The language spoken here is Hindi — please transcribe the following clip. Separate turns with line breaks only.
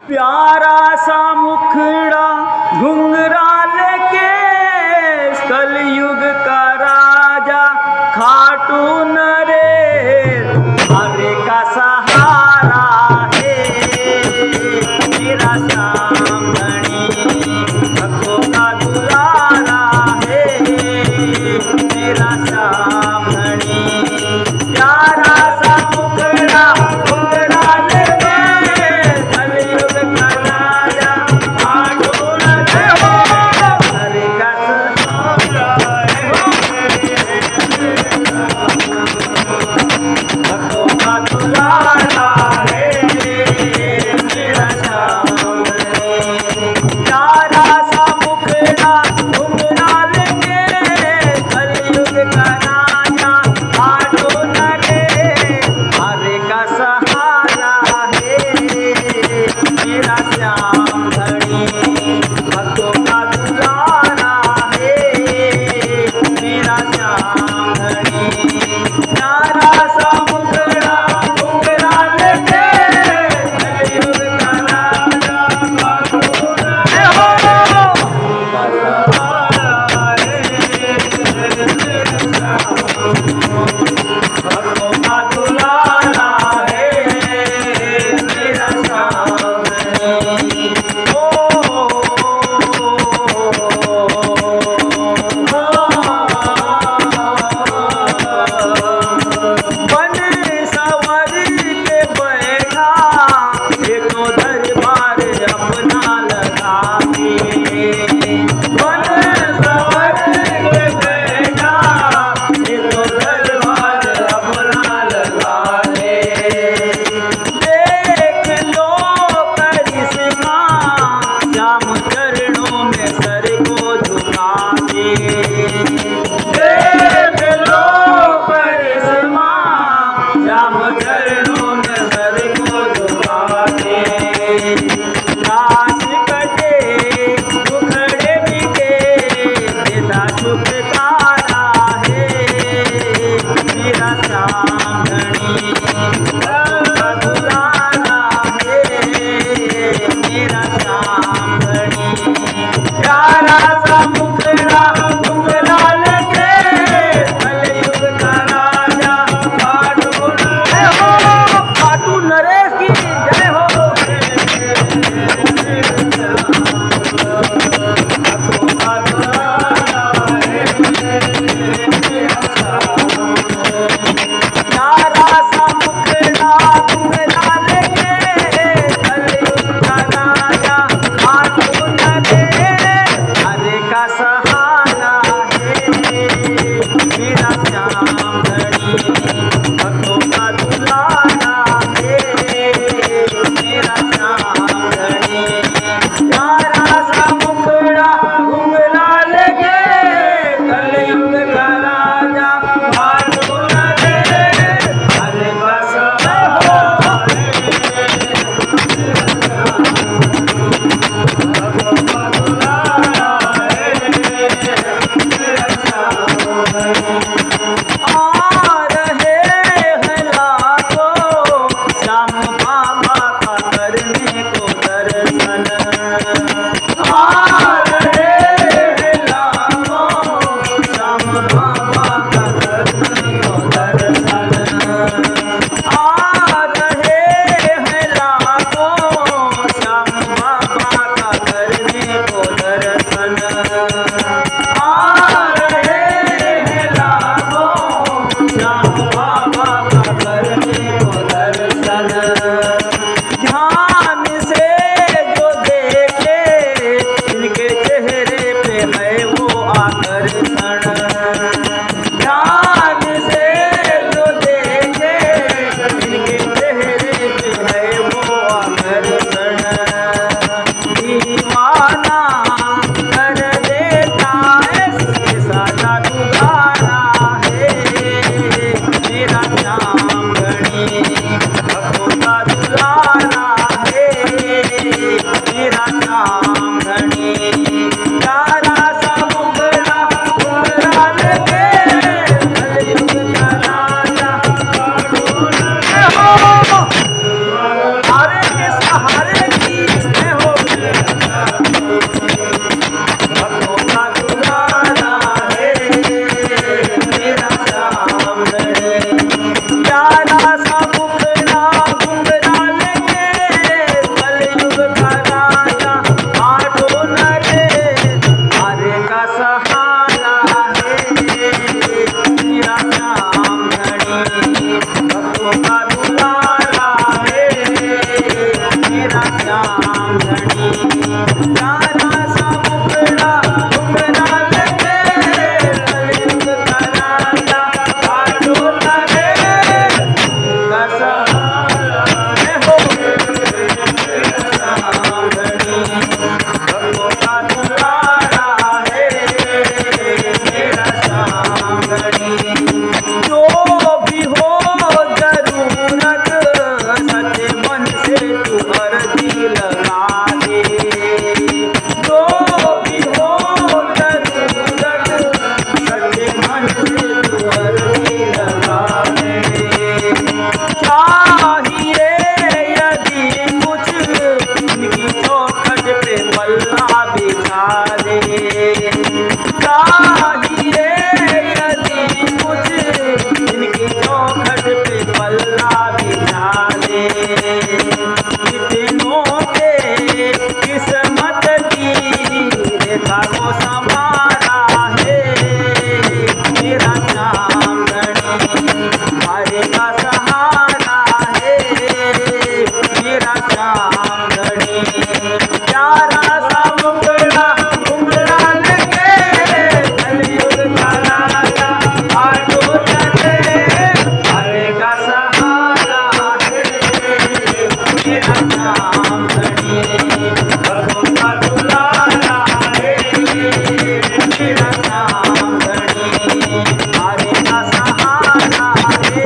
प्यारा सा मुखड़ा घुंघराल केस, कलयुग का राजा खाटू नरेश, हरे का सहारा है मेरा श्याम धनी, भक्तों का दुलारा है मेरा श्याम धनी। प्यारा सा मुखड़ा घुंघराल केस, कलयुग का राजा खाटू नरेश, हरे का सहारा भक्तों का दुलारा है मेरा श्याम धनी। प्यारा सा मुखड़ा घुंघराल केस, कलयुग का राजा खाटू नरेश, हरे का सहारा है मेरा श्याम धनी, भक्तों का दुलारा है मेरा श्याम धनी। प्यारा सा मुखड़ा घुंघराल केस, कलयुग का राजा खाटू नरेश, भक्तों का दुलारा है मेरा श्याम धनी। श्याम धनी प्यारा सा मुखड़ा घुंघरा लगे कलयुग का राजा आजो लगे कसहारा हो श्याम धनी भक्तों का दुलारा है मेरा श्याम धनी जो भी हो जरूरत सच्चे मन से तू अर्जी लगा दे जो भी हो जरूरत सच्चे मन से तू अर्जी लगा दे चाहिए यदि कुछ इनकी चौखट पे पल्ला बिछा दे चाहिए यदि कुछ इनकी चौखट पे पल्ला बिछा दे कितनों के किस्मत की रेखा को संभाला है मेरा श्याम धनी हरे का सहारा है मेरा श्याम धनी प्यारा सा मुखड़ा घुंघरा लगे कलयुग का राजा आजो लगे हरे का सहारा है मेरा श्याम धनी भक्तों का दुलारा है मेरा श्याम धनी हरे का सहारा है